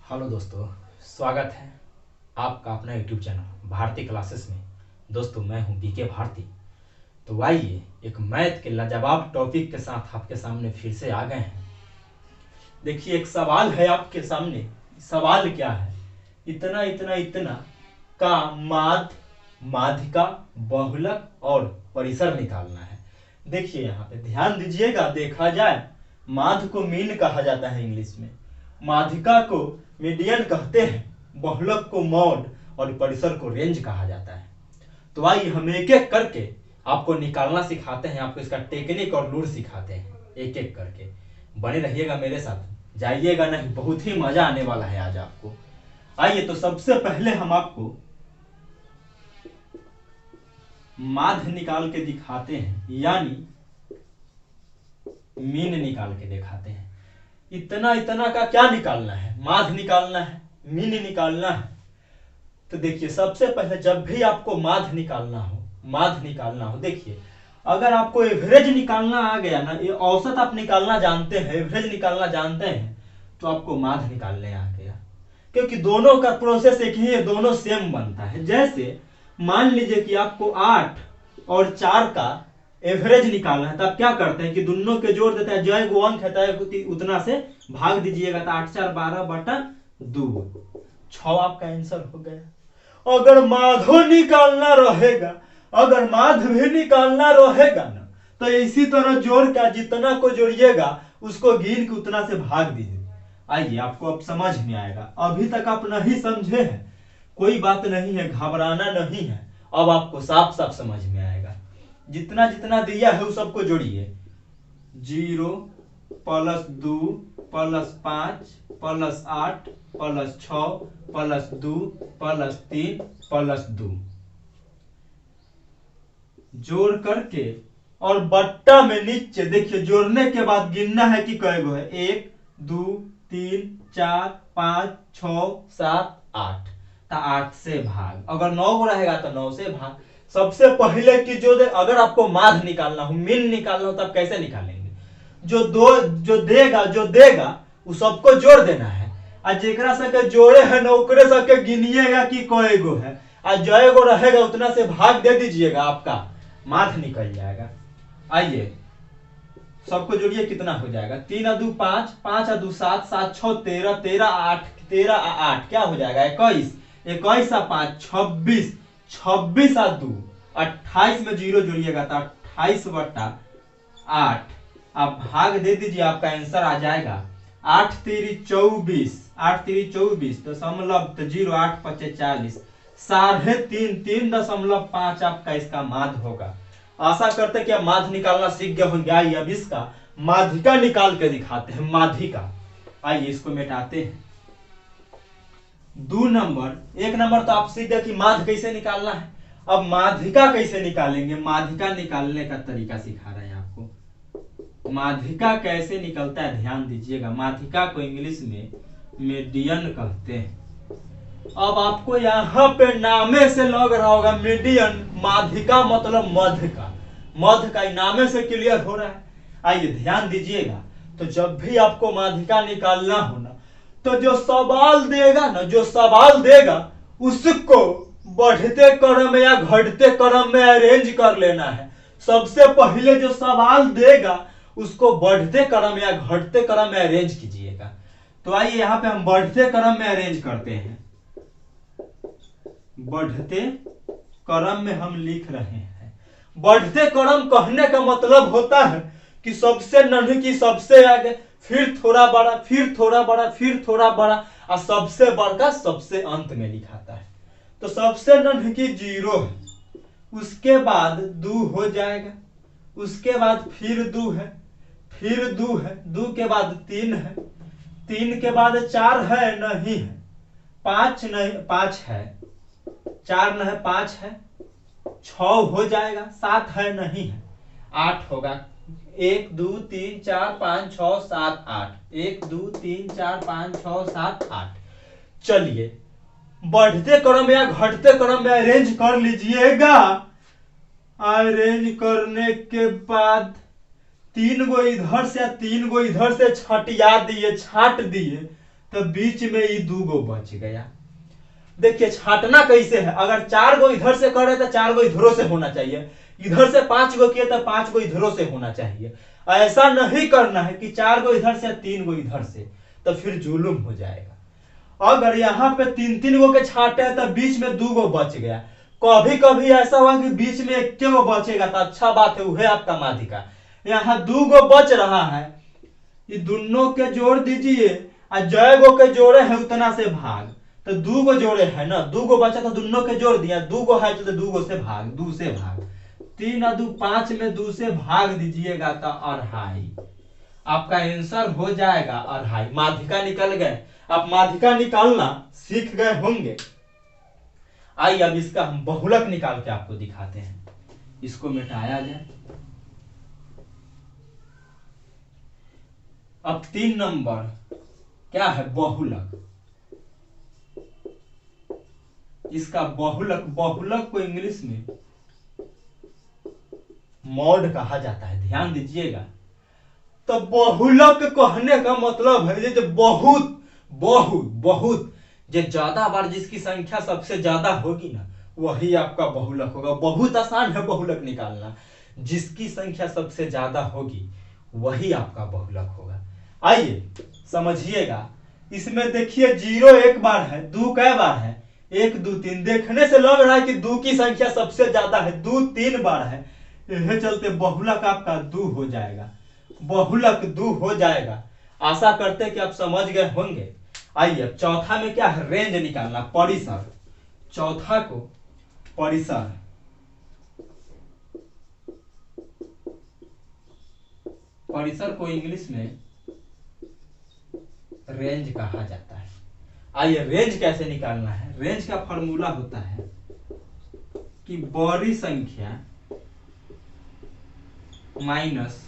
Hello दोस्तों, स्वागत है आपका अपना यूट्यूब चैनल भारती क्लासेस में। दोस्तों, मैं हूं बीके भारती। तो आइए एक मैथ के लाजवाब टॉपिक के साथ आपके सामने फिर से आ गए हैं। देखिए, एक सवाल है आपके सामने। सवाल क्या है? इतना इतना इतना का माध्यिका, बहुलक और परिसर निकालना है। देखिए यहाँ पे ध्यान दीजिएगा। देखा जाए, माध्य को मीन कहा जाता है इंग्लिश में, माध्यिका को मीडियन कहते हैं, बहुलक को मॉड और परिसर को रेंज कहा जाता है। तो आइए हम एक एक करके आपको निकालना सिखाते हैं, आपको इसका टेक्निक और रूल सिखाते हैं एक एक करके। बने रहिएगा मेरे साथ, जाइएगा नहीं, बहुत ही मजा आने वाला है आज आपको। आइए तो सबसे पहले हम आपको माध्य निकाल के दिखाते हैं, यानी मीन निकाल के दिखाते हैं। इतना इतना का क्या निकालना है? माध्य निकालना है, मीन निकालना है। तो देखिए, सबसे पहले जब भी आपको माध्य निकालना हो, देखिए अगर आपको एवरेज निकालना आ गया ना, ये औसत आप निकालना जानते हैं, एवरेज निकालना जानते हैं, तो आपको माध्य निकालने आ गया। क्योंकि दोनों का प्रोसेस एक ही है, दोनों सेम बनता है। जैसे मान लीजिए कि आपको 8 और 4 का एवरेज निकालना है, तब क्या करते हैं कि दोनों के जोड़ देते हैं, जो वो अंक है उतना से भाग दीजिएगा, तो 8 4 12/2, 6 आपका आंसर हो गया। अगर माध्य निकालना रहेगा, अगर माध्य भी निकालना रहेगा ना, तो इसी तरह जोड़ का जितना को जोड़िएगा उसको गिन के उतना से भाग दीजिए। आइए आपको अब समझ में आएगा। अभी तक आप नहीं समझे हैं, कोई बात नहीं है, घबराना नहीं है। अब आपको साफ साफ समझ में आएगा। जितना जितना दिया है उस सबको जोड़िए। 0 + 2 + 5 + 8 + 6 + 2 + 3 + 2 जोड़ करके और बट्टा में नीचे देखिए, जोड़ने के बाद गिनना है कि कै गो है। 1 2 3 4 5 6 7 8, तो 8 से भाग। अगर 9 गो रहेगा तो 9 से भाग। सबसे पहले की अगर आपको माध्य निकालना हो, मीन निकालना हो, तब कैसे निकालेंगे? जो देगा वो सबको जोड़ देना है, और जेकरा सके जोड़े है ना ओकरे सके गिनिएगा कि कै गो है, और जय गो रहेगा उतना से भाग दे दीजिएगा, आपका माध्य निकल जाएगा। आइए सबको जोड़िए, कितना हो जाएगा? 3 × 2 5, 5 × 2 7, 7 6 13, 13 8, 13 8 क्या हो जाएगा? 21, 21 × 5 26, 26 × 2 28 में 0 जोड़िएगा तो 28/8। आप भाग दे दीजिए, आपका आंसर आ जाएगा 8 3 24, 8 3 24 दशमलव 0 8 5 40, 3.5 3.5 आपका इसका माध्य होगा। आशा करते कि आप माध्य निकालना सीख गए होंगे। आइए अब इसका माध्यिका निकाल के दिखाते हैं। माध्यिका, आइए इसको मिटाते हैं। 2 नंबर, 1 नंबर तो आप सीख गए कि माध्य कैसे निकालना है। अब माध्यिका कैसे निकालेंगे? माध्यिका निकालने का तरीका सिखा रहे हैं आपको। माध्यिका कैसे निकलता है ध्यान दीजिएगा। माध्यिका को इंग्लिश में मीडियन कहते हैं। अब आपको यहाँ पे नामे से लग रहा होगा मीडियन, माध्यिका मतलब मध्य का, मध्य का नामे से क्लियर हो रहा है। आइए ध्यान दीजिएगा। तो जब भी आपको माध्यिका निकालना हो ना, तो जो सवाल देगा उसको बढ़ते क्रम या घटते क्रम में अरेंज कर लेना है। सबसे पहले जो सवाल देगा उसको बढ़ते क्रम या घटते क्रम में अरेंज कीजिएगा। तो आइए यहाँ पे हम बढ़ते क्रम में अरेंज करते हैं। बढ़ते क्रम में हम लिख रहे हैं। बढ़ते क्रम कहने का मतलब होता है कि सबसे नन्ही सबसे आगे, फिर थोड़ा बड़ा, फिर थोड़ा बड़ा, फिर थोड़ा बड़ा, और सबसे बड़ा सबसे अंत में लिखाता है। तो सबसे नन्ही 0 है, उसके बाद 2 हो जाएगा, उसके बाद फिर 2 है, फिर 2 है, 2 के बाद 3 है, 3 के बाद 4 है नहीं है, 5 नहीं, 5 है, 4 नहीं 5 है, 6 हो जाएगा, 7 है नहीं है, 8 होगा। 1 2 3 4 5 6 7 8, 1 2 3 4 5 6 7 8। चलिए बढ़ते क्रम या घटते क्रम में अरेंज कर लीजिएगा। अरेंज करने के बाद 3 गो इधर से 3 गो इधर से छाट दिए, तो बीच में ये 2 गो बच गया। देखिए छांटना कैसे है, अगर 4 गो इधर से करे तो 4 गो इधरों से होना चाहिए, इधर से 5 गो किए तो 5 गो इधरों से होना चाहिए। ऐसा नहीं करना है कि 4 गो इधर से 3 गो इधर से, तो फिर जुलुम हो जाएगा। अगर यहाँ पे 3-3 गो के छांटे तो बीच में 2 गो बच गया। कभी कभी ऐसा हुआ कि बीच में 1 गो बचेगा तो अच्छा बात है, वह आपका माधिका। यहाँ 2 गो बच रहा है, ये दोनों के जोड़ दीजिए और जय गो के जोड़े है उतना से भाग, तो 2 गो जोड़े है ना, 2 गो बचा तो दोनों के जोड़ दिया, 2 गो है तो 2 गो से भाग, 2 से भाग, 3 और 2 5 में 2 से भाग दीजिएगा तो 2.5 आपका आंसर हो जाएगा। 2.5 माध्यिका निकल गए। आप माध्यिका निकालना सीख गए होंगे। आइए अब इसका हम बहुलक निकाल के आपको दिखाते हैं। इसको मिटाया जाए। अब 3 नंबर क्या है, बहुलक। इसका बहुलक, बहुलक को इंग्लिश में मॉड कहा जाता है, ध्यान दीजिएगा। तो बहुलक कहने का मतलब है जो बहुत बहुत बहुत, जो ज्यादा बार जिसकी संख्या सबसे ज्यादा होगी ना वही आपका बहुलक होगा। बहुत आसान है बहुलक निकालना, जिसकी संख्या सबसे ज्यादा होगी वही आपका बहुलक होगा। आइए समझिएगा। इसमें देखिए 0 1 बार है, 2 कै बार है, 1 2 3। देखने से लग रहा है कि 2 की संख्या सबसे ज्यादा है, 2 3 बार है, यह चलते बहुलक आपका 2 हो जाएगा, बहुलक 2 हो जाएगा। आशा करते कि आप समझ गए होंगे। आइए अब चौथा में क्या है, रेंज निकालना, परिसर। चौथा को परिसर, परिसर को इंग्लिश में रेंज कहा जाता है। आइए रेंज कैसे निकालना है। रेंज का फॉर्मूला होता है कि बड़ी संख्या माइनस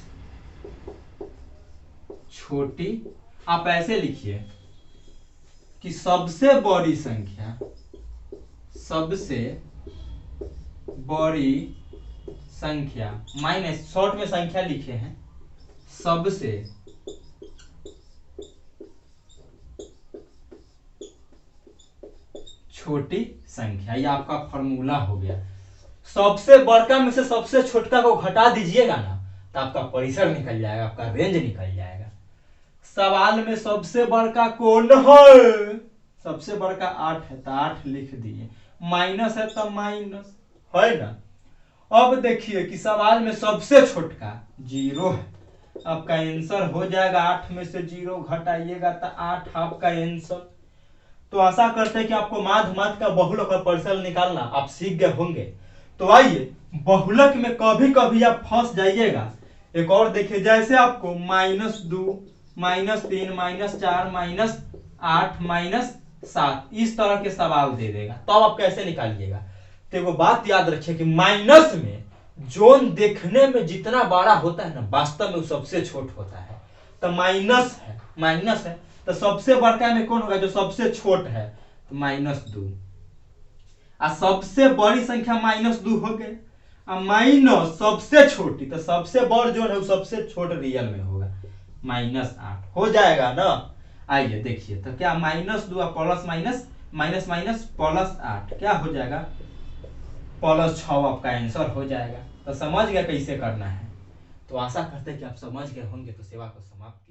छोटी, आप ऐसे लिखिए कि सबसे बड़ी संख्या, सबसे बड़ी संख्या माइनस, शॉर्ट में संख्या लिखे हैं, सबसे छोटी संख्या। यह आपका फॉर्मूला हो गया। सबसे बड़का में से सबसे छोटका को घटा दीजिएगा ना तो आपका परिसर निकल जाएगा, आपका रेंज निकल जाएगा। सवाल में सबसे बड़का कौन है, सबसे बड़का 8 है तो 8 लिख दिए, माइनस है तो माइनस है ना। अब देखिए कि सवाल में सबसे छोटका 0 है, आपका आंसर हो जाएगा 8 में से 0 घटाइएगा तो 8 आपका आंसर। तो आशा करते हैं कि आपको माध्य का बहुलक और परिसर निकालना आप सीख गए होंगे। तो आइए बहुलक में कभी कभी आप फंस जाइएगा। एक और देखिए, जैसे आपको -2 -3 -4 -8 -7 इस तरह के सवाल दे देगा, तो आप कैसे निकालिएगा। तो एगो बात याद रखिए कि माइनस में जोन देखने में जितना बड़ा होता है ना वास्तव में वो सबसे छोट होता है। तो माइनस है, माइनस है तो सबसे बड़का में कौन होगा, जो सबसे छोट है, तो -2। आ सबसे बड़ी संख्या -2 हो गए, माइनस सबसे छोटी, तो सबसे बड़ जो है सबसे छोट रियल में होगा, -8 हो जाएगा ना। आइए देखिए तो क्या -2 plus minus minus minus plus 8 क्या हो जाएगा, +6 आपका आंसर हो जाएगा। तो समझ गए कैसे करना है। तो आशा करते हैं कि आप समझ गए होंगे। तो सेवा को समाप्त